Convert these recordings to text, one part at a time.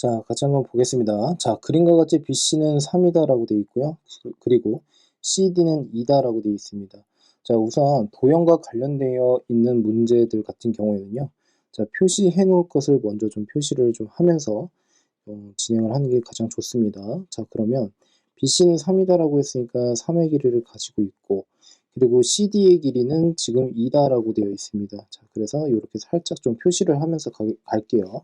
자, 같이 한번 보겠습니다. 자, 그림과 같이 BC는 3이다라고 되어 있고요. 그리고 CD는 2다라고 되어 있습니다. 자, 우선 도형과 관련되어 있는 문제들 같은 경우에는요. 자, 표시해 놓을 것을 먼저 좀 표시를 좀 하면서 진행을 하는 게 가장 좋습니다. 자, 그러면 BC는 3이다라고 했으니까 3의 길이를 가지고 있고, 그리고 CD의 길이는 지금 2다라고 되어 있습니다. 자, 그래서 이렇게 살짝 좀 표시를 하면서 갈게요.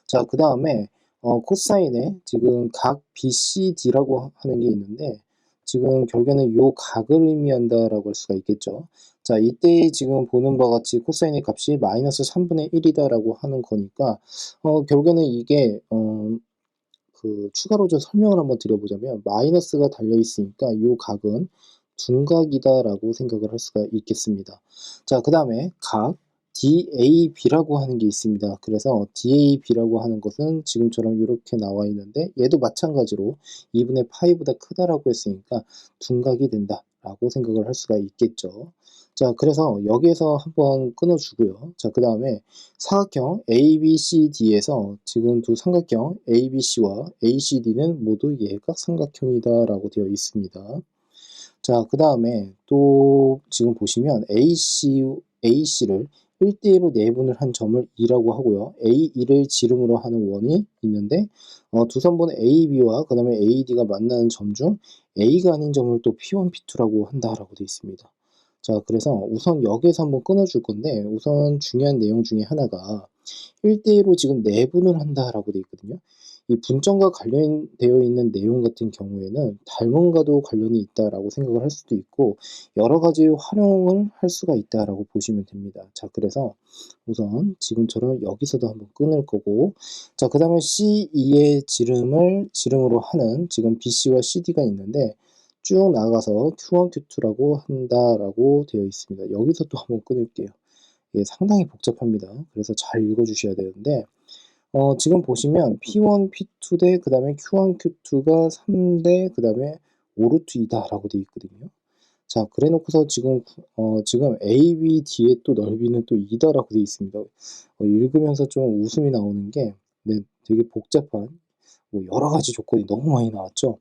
자, 그 다음에 코사인에 지금 각 BCD라고 하는 게 있는데, 지금 결국에는 요 각을 의미한다라고 할 수가 있겠죠. 자, 이때 지금 보는 바와 같이 코사인의 값이 마이너스 3분의 1이다라고 하는 거니까, 결국에는 이게 추가로 좀 설명을 한번 드려보자면, 마이너스가 달려 있으니까 요 각은 둔각이다라고 생각을 할 수가 있겠습니다. 자, 그 다음에 각 DAB라고 하는 게 있습니다. 그래서 DAB라고 하는 것은 지금처럼 이렇게 나와 있는데, 얘도 마찬가지로 2분의 파이보다 크다라고 했으니까 둔각이 된다라고 생각을 할 수가 있겠죠. 자, 그래서 여기에서 한번 끊어주고요. 자, 그 다음에 사각형 ABCD에서 지금 두 삼각형 ABC와 ACD는 모두 예각 삼각형이다라고 되어 있습니다. 자, 그 다음에 또 지금 보시면 AC를 1대1로 내분을 한 점을 2라고 하고요. A2를 지름으로 하는 원이 있는데, 두 선분 AB와 그 다음에 AD가 만나는 점 중 A가 아닌 점을 또 P1, P2라고 한다라고 되어 있습니다. 자, 그래서 우선 여기에서 한번 끊어줄 건데, 우선 중요한 내용 중에 하나가 1대1로 지금 내분을 한다라고 되어 있거든요. 이 분점과 관련되어 있는 내용 같은 경우에는 닮음과도 관련이 있다라고 생각을 할 수도 있고, 여러 가지 활용을 할 수가 있다라고 보시면 됩니다. 자, 그래서 우선 지금처럼 여기서도 한번 끊을 거고, 자, 그 다음에 C2의 지름으로 하는 지금 BC와 CD가 있는데, 쭉 나가서 Q1, Q2라고 한다라고 되어 있습니다. 여기서 또 한번 끊을게요. 이게 상당히 복잡합니다. 그래서 잘 읽어주셔야 되는데, 지금 보시면 P1, P2 대 그 다음에 Q1, Q2가 3 대 그 다음에 5루트 2다라고 되어 있거든요. 자, 그래 놓고서 지금 ABD의 또 넓이는 또 2다라고 되어 있습니다. 읽으면서 좀 웃음이 나오는 게, 네, 되게 복잡한, 뭐 여러 가지 조건이 너무 많이 나왔죠.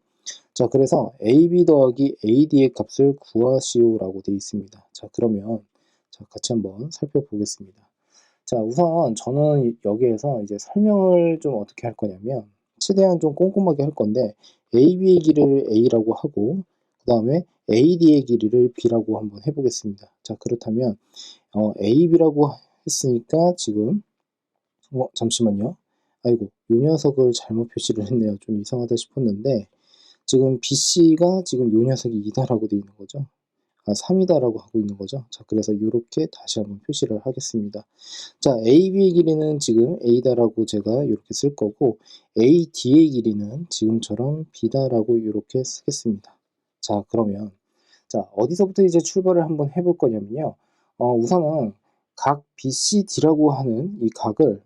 자, 그래서 AB 더하기 AD의 값을 구하시오라고 되어 있습니다. 자, 그러면 자, 같이 한번 살펴보겠습니다. 자, 우선 저는 여기에서 이제 설명을 좀 어떻게 할 거냐면, 최대한 좀 꼼꼼하게 할 건데, AB의 길이를 A라고 하고, 그 다음에 AD의 길이를 B라고 한번 해보겠습니다. 자, 그렇다면 AB라고 했으니까 지금 잠시만요. 아이고, 이 녀석을 잘못 표시를 했네요. 좀 이상하다 싶었는데, 지금 BC가 지금 요 녀석이 2다라고 되어 있는 거죠. 3이다라고 하고 있는 거죠. 자, 그래서 이렇게 다시 한번 표시를 하겠습니다. 자, AB의 길이는 지금 A다라고 제가 이렇게 쓸 거고, AD의 길이는 지금처럼 B다라고 이렇게 쓰겠습니다. 자, 그러면 자, 어디서부터 이제 출발을 한번 해볼 거냐면요. 우선은 각 BCD라고 하는 이 각을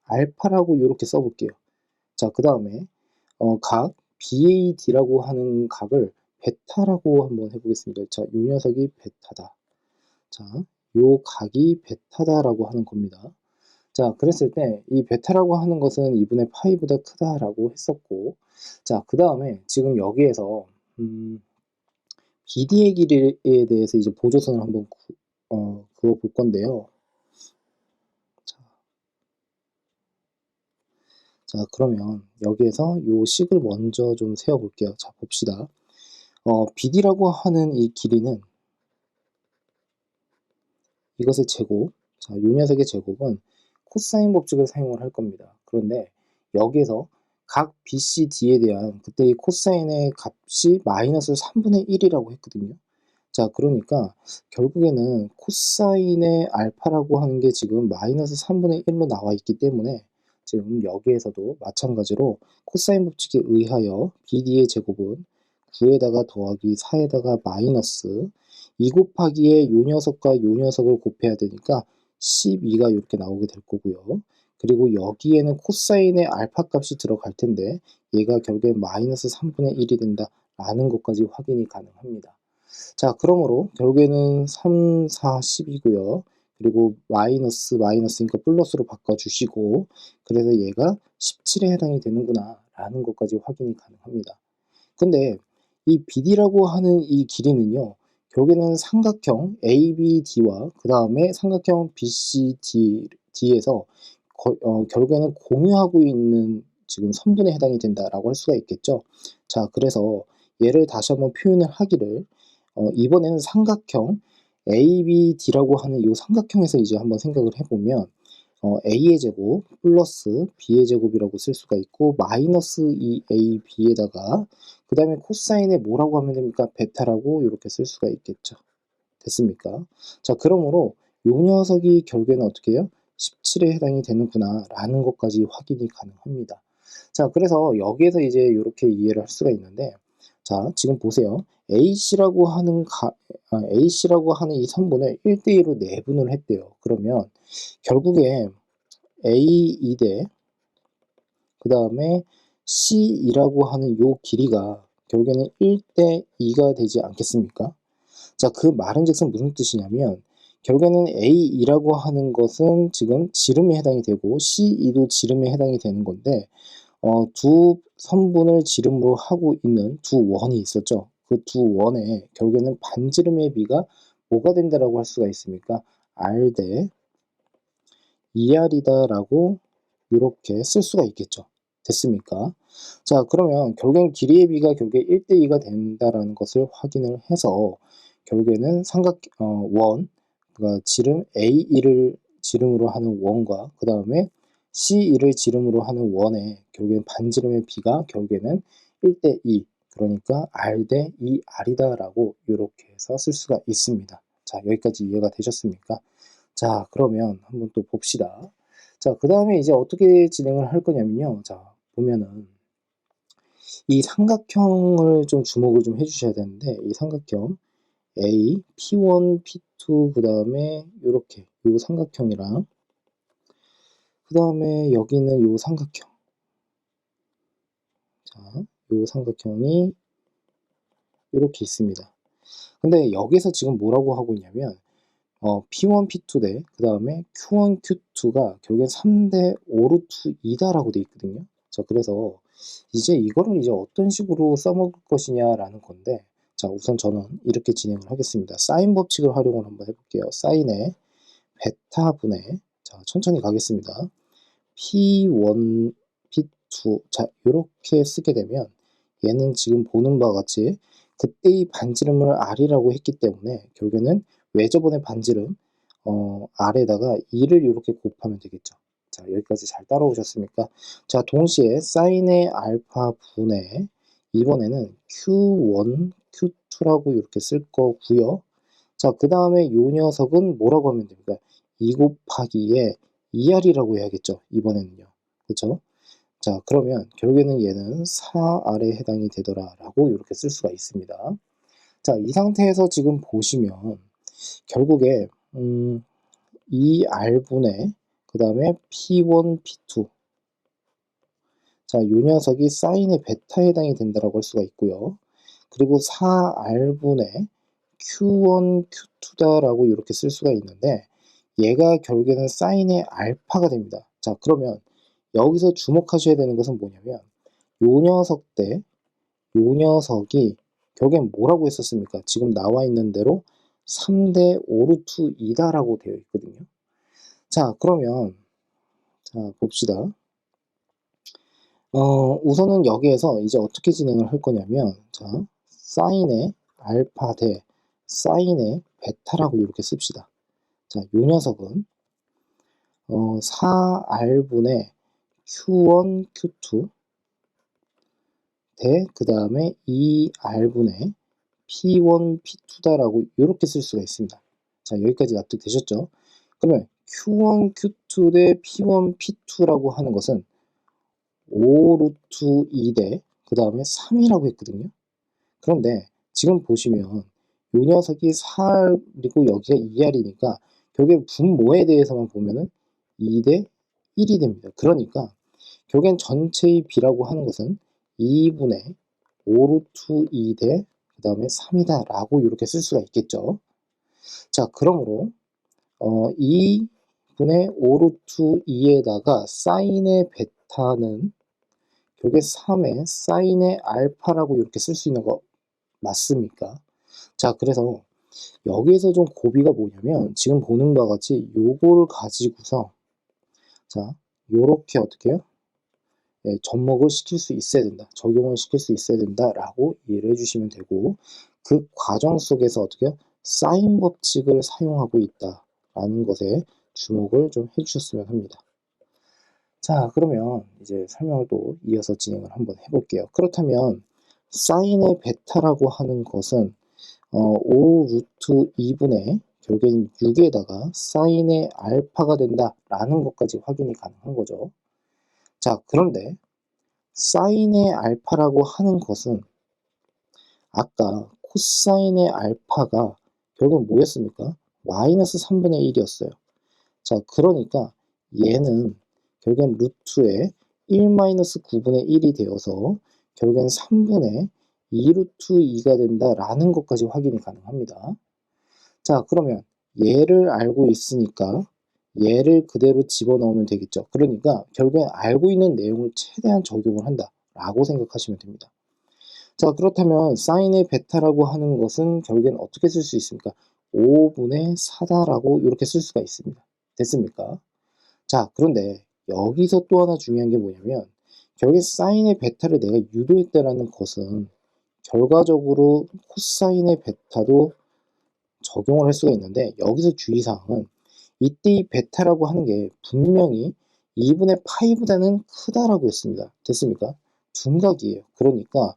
알파라고 이렇게 써볼게요. 자, 그 다음에 각 BAD라고 하는 각을 베타라고 한번 해보겠습니다. 자, 요 녀석이 베타다. 자, 요 각이 베타다라고 하는 겁니다. 자, 그랬을 때 이 베타라고 하는 것은 2분의 파이보다 크다라고 했었고, 자, 그 다음에 지금 여기에서 BD의 길이에 대해서 이제 보조선을 한번 그어 볼 건데요. 자, 그러면 여기에서 요 식을 먼저 좀 세워 볼게요. 자, 봅시다. BD라고 하는 이 길이는 이것의 제곱, 자, 요 녀석의 제곱은 코사인 법칙을 사용을 할 겁니다. 그런데 여기에서 각 BCD에 대한 그때 이 코사인의 값이 마이너스 3분의 1이라고 했거든요. 자, 그러니까 결국에는 코사인의 알파라고 하는 게 지금 마이너스 3분의 1로 나와 있기 때문에 지금 여기에서도 마찬가지로 코사인 법칙에 의하여 BD의 제곱은 9에다가 더하기 4에다가 마이너스 2 곱하기에 요 녀석과 요 녀석을 곱해야 되니까 12가 이렇게 나오게 될 거고요. 그리고 여기에는 코사인의 알파 값이 들어갈 텐데 얘가 결국엔 마이너스 3분의 1이 된다라는 것까지 확인이 가능합니다. 자, 그러므로 결국에는 3, 4, 10이고요. 그리고 마이너스니까 플러스로 바꿔주시고, 그래서 얘가 17에 해당이 되는구나 라는 것까지 확인이 가능합니다. 근데 이 BD라고 하는 이 길이는요, 결국에는 삼각형 ABD와 그 다음에 삼각형 BCD에서 결국에는 공유하고 있는 지금 선분에 해당이 된다라고 할 수가 있겠죠. 자, 그래서 얘를 다시 한번 표현을 하기를 이번에는 삼각형 ABD라고 하는 이 삼각형에서 이제 한번 생각을 해보면 a의 제곱 플러스 b의 제곱이라고 쓸 수가 있고 마이너스 2ab에다가 그 다음에 코사인에 뭐라고 하면 됩니까? 베타라고 이렇게 쓸 수가 있겠죠. 됐습니까? 자, 그러므로 요 녀석이 결국에는 어떻게 해요? 17에 해당이 되는구나 라는 것까지 확인이 가능합니다. 자, 그래서 여기에서 이제 이렇게 이해를 할 수가 있는데, 자, 지금 보세요. AC라고 하는 AC라고 하는 이 선분을 1대2로 내분을 했대요. 그러면 결국에 A2대 그 다음에 C2라고 하는 요 길이가 결국에는 1대2가 되지 않겠습니까? 자, 그 말은즉슨 무슨 뜻이냐면 결국에는 A2라고 하는 것은 지금 지름에 해당이 되고 C2도 지름에 해당이 되는 건데 두 선분을 지름으로 하고 있는 두 원이 있었죠. 그 두 원에 결국에는 반지름의 비가 뭐가 된다라고 할 수가 있습니까? R 대 2R이다 라고 이렇게 쓸 수가 있겠죠. 됐습니까? 자, 그러면 결국엔 길이의 비가 결국에 1대2가 된다라는 것을 확인을 해서 결국에는 원, 그러니까 지름 A1을 지름으로 하는 원과 그 다음에 C1을 지름으로 하는 원의 결국엔 반지름의 비가 결국에는 1대2, 그러니까 R 대 2R이다 라고 이렇게 해서 쓸 수가 있습니다. 자, 여기까지 이해가 되셨습니까? 자, 그러면 한번 또 봅시다. 자, 그 다음에 이제 어떻게 진행을 할 거냐면요. 자, 보면은 이 삼각형을 좀 주목을 좀 해주셔야 되는데, 이 삼각형 A, P1, P2, 그 다음에 요렇게 요 삼각형이랑 그 다음에 여기는 요 삼각형. 자, 요 삼각형이 이렇게 있습니다. 근데 여기서 지금 뭐라고 하고 있냐면 P1, P2 대 그 다음에 Q1, Q2가 결국엔 3대 5 루트 2다라고 돼 있거든요. 자, 그래서 이제 이거를 이제 어떤 식으로 써먹을 것이냐라는 건데, 자, 우선 저는 이렇게 진행을 하겠습니다. 사인 법칙을 활용을 한번 해볼게요. 사인의 베타분의, 자, 천천히 가겠습니다. P1, P2, 자, 이렇게 쓰게 되면 얘는 지금 보는 바와 같이 그때의 반지름을 R이라고 했기 때문에 결국에는 외접원의 반지름 R에다가 2를 이렇게 곱하면 되겠죠. 자, 여기까지 잘 따라오셨습니까? 자, 동시에 사인의 알파 분의 이번에는 Q1, Q2라고 이렇게 쓸 거고요. 자, 그 다음에 요 녀석은 뭐라고 하면 됩니까? 2 곱하기에 2R이라고 해야겠죠. 이번에는요. 그렇죠? 자, 그러면 결국에는 얘는 4R에 해당이 되더라라고 이렇게 쓸 수가 있습니다. 자, 이 상태에서 지금 보시면 결국에 2R분의 그 다음에 P1, P2, 자, 요 녀석이 사인의 베타에 해당이 된다라고 할 수가 있고요. 그리고 4R분의 Q1, Q2다라고 이렇게 쓸 수가 있는데 얘가 결국에는 사인의 알파가 됩니다. 자, 그러면 여기서 주목하셔야 되는 것은 뭐냐면 요 녀석 대 요 녀석이 결국엔 뭐라고 했었습니까? 지금 나와 있는 대로 3대 5 루트 2다라고 되어 있거든요. 자, 그러면 자, 봅시다. 우선은 여기에서 이제 어떻게 진행을 할 거냐면 자, 사인의 알파 대 사인의 베타라고 이렇게 씁시다. 자, 요 녀석은 4R분의 Q1, Q2 대 그 다음에 2R분의 P1, P2다라고 이렇게 쓸 수가 있습니다. 자, 여기까지 납득되셨죠? 그러면 Q1, Q2 대 P1, P2라고 하는 것은 5 루트 2 대 그 다음에 3이라고 했거든요. 그런데 지금 보시면 요 녀석이 4R이고 여기가 2R이니까 결국엔 분모에 대해서만 보면은 2 대 1이 됩니다. 그러니까 결국엔 전체의 비라고 하는 것은 2분의 5 루트 2 대 그 다음에 3이다 라고 이렇게 쓸 수가 있겠죠. 자, 그러므로 2분의 5 루트 2에다가 사인의 베타는 결국에 3의 사인의 알파라고 이렇게 쓸 수 있는 거 맞습니까? 자, 그래서 여기에서 좀 고비가 뭐냐면 지금 보는 바와 같이 요거를 가지고서 자, 요렇게 어떻게 해요? 예, 접목을 시킬 수 있어야 된다. 적용을 시킬 수 있어야 된다라고 이해를 해주시면 되고 그 과정 속에서 어떻게 해요? 사인 법칙을 사용하고 있다라는 것에 주목을 좀 해주셨으면 합니다. 자, 그러면 이제 설명을 또 이어서 진행을 한번 해볼게요. 그렇다면 사인의 베타라고 하는 것은 5 루트 2분의 결국엔 6에다가 사인의 알파가 된다라는 것까지 확인이 가능한 거죠. 자, 그런데 사인의 알파라고 하는 것은 아까 코사인의 알파가 결국엔 뭐였습니까? 마이너스 3분의 1이었어요. 자, 그러니까 얘는 결국엔 루트에 1-9분의 1이 되어서 결국엔 3분의 2 루트 2가 된다라는 것까지 확인이 가능합니다. 자, 그러면 얘를 알고 있으니까 얘를 그대로 집어넣으면 되겠죠. 그러니까 결국엔 알고 있는 내용을 최대한 적용을 한다라고 생각하시면 됩니다. 자, 그렇다면 사인의 베타라고 하는 것은 결국엔 어떻게 쓸 수 있습니까? 5분의 4다라고 이렇게 쓸 수가 있습니다. 됐습니까? 자, 그런데 여기서 또 하나 중요한 게 뭐냐면 결국에 사인의 베타를 내가 유도했다라는 것은 결과적으로 코사인의 베타도 적용을 할 수가 있는데 여기서 주의사항은 이때 이 베타라고 하는 게 분명히 2분의 파이보다는 크다라고 했습니다. 됐습니까? 둔각이에요. 그러니까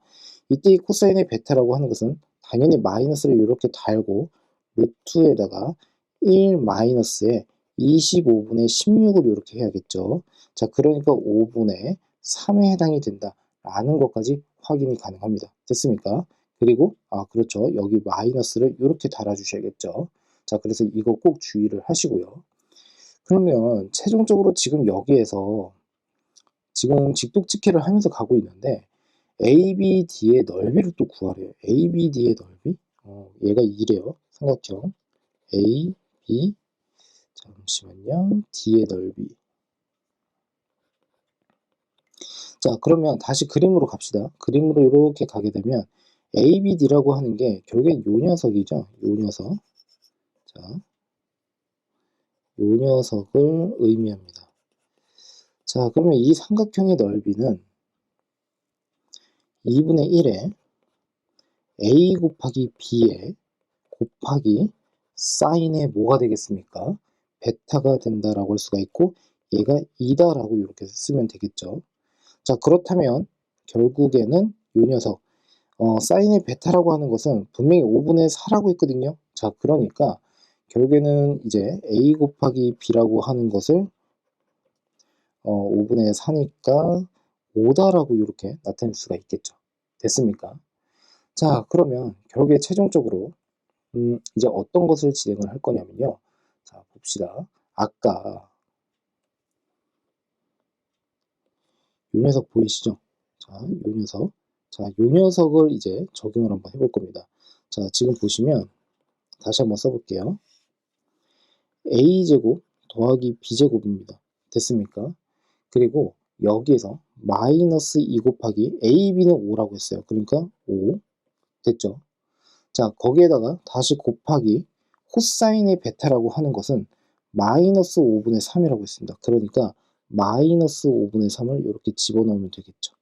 이때 이 코사인의 베타라고 하는 것은 당연히 마이너스를 이렇게 달고 루트에다가 1 마이너스에 25분의 16을 이렇게 해야겠죠. 자, 그러니까 5분의 3에 해당이 된다라는 것까지 확인이 가능합니다. 됐습니까? 그리고 그렇죠. 여기 마이너스를 이렇게 달아주셔야겠죠. 자, 그래서 이거 꼭 주의를 하시고요. 그러면 최종적으로 지금 여기에서 지금 직독직해를 하면서 가고 있는데 ABD의 넓이를 또 구하래요. ABD의 넓이? 얘가 이래요. 삼각형 AB 잠시만요. D의 넓이. 자, 그러면 다시 그림으로 갑시다. 그림으로 이렇게 가게 되면 ABD라고 하는 게 결국엔 요 녀석이죠. 요 녀석. 자, 요 녀석을 의미합니다. 자, 그러면 이 삼각형의 넓이는 2분의 1에 A 곱하기 B에 곱하기 사인의 뭐가 되겠습니까? 베타가 된다라고 할 수가 있고 얘가 2다라고 이렇게 쓰면 되겠죠. 자, 그렇다면 결국에는 요 녀석 사인의 베타라고 하는 것은 분명히 5분의 4라고 했거든요. 자, 그러니까 결국에는 이제 A 곱하기 B라고 하는 것을 5분의 4니까 5다라고 이렇게 나타낼 수가 있겠죠. 됐습니까? 자, 그러면 결국에 최종적으로 이제 어떤 것을 진행을 할 거냐면요. 자, 봅시다. 아까 요 녀석 보이시죠? 자, 요 녀석. 자, 요 녀석을 이제 적용을 한번 해볼 겁니다. 자, 지금 보시면 다시 한번 써볼게요. a제곱 더하기 b제곱입니다. 됐습니까? 그리고 여기에서 마이너스 2 곱하기 ab는 5라고 했어요. 그러니까 5 됐죠? 자, 거기에다가 다시 곱하기 코사인의 베타라고 하는 것은 마이너스 5분의 3이라고 했습니다. 그러니까 마이너스 5분의 3을 이렇게 집어넣으면 되겠죠.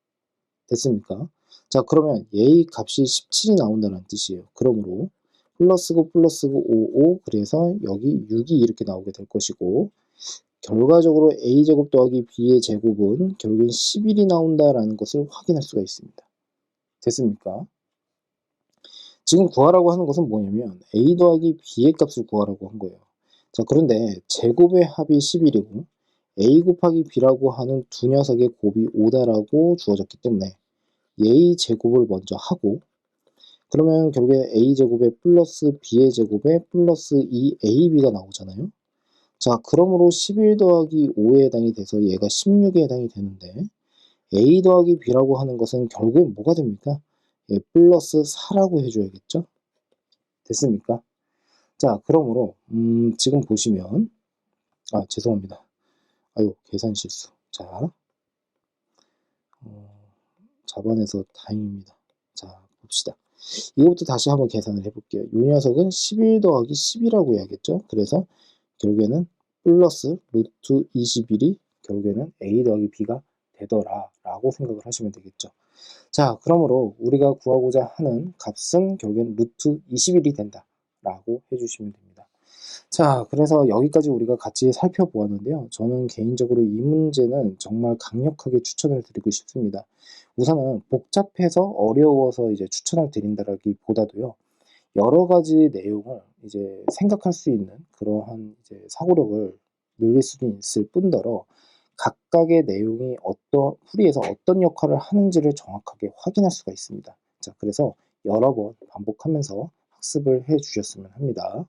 됐습니까? 자, 그러면 얘의 값이 17이 나온다는 뜻이에요. 그러므로 플러스고 플러스고 5, 그래서 여기 6이 이렇게 나오게 될 것이고 결과적으로 a제곱 더하기 b의 제곱은 결국엔 11이 나온다라는 것을 확인할 수가 있습니다. 됐습니까? 지금 구하라고 하는 것은 뭐냐면 a 더하기 b의 값을 구하라고 한 거예요. 자, 그런데 제곱의 합이 11이고 a 곱하기 b라고 하는 두 녀석의 곱이 5다라고 주어졌기 때문에 얘의 제곱을 먼저 하고 그러면 결국에 a제곱에 플러스 b의 제곱에 플러스 2ab가 나오잖아요. 자, 그러므로 11 더하기 5에 해당이 돼서 얘가 16에 해당이 되는데 a 더하기 b라고 하는 것은 결국엔 뭐가 됩니까? 예, 플러스 4라고 해줘야겠죠? 됐습니까? 자, 그러므로 지금 보시면 죄송합니다. 아유, 계산 실수. 자, 잡아내서 다행입니다. 자, 봅시다. 이것부터 다시 한번 계산을 해볼게요. 이 녀석은 11 더하기 10이라고 해야겠죠? 그래서 결국에는 플러스 루트 21이 결국에는 a 더하기 b가 되더라 라고 생각을 하시면 되겠죠. 자, 그러므로 우리가 구하고자 하는 값은 결국엔 루트 21이 된다 라고 해주시면 됩니다. 자, 그래서 여기까지 우리가 같이 살펴보았는데요. 저는 개인적으로 이 문제는 정말 강력하게 추천을 드리고 싶습니다. 우선은 복잡해서 어려워서 이제 추천을 드린다라기보다도요. 여러 가지 내용을 이제 생각할 수 있는 그러한 이제 사고력을 늘릴 수도 있을 뿐더러 각각의 내용이 풀이에서 어떤 역할을 하는지를 정확하게 확인할 수가 있습니다. 자, 그래서 여러 번 반복하면서 학습을 해 주셨으면 합니다.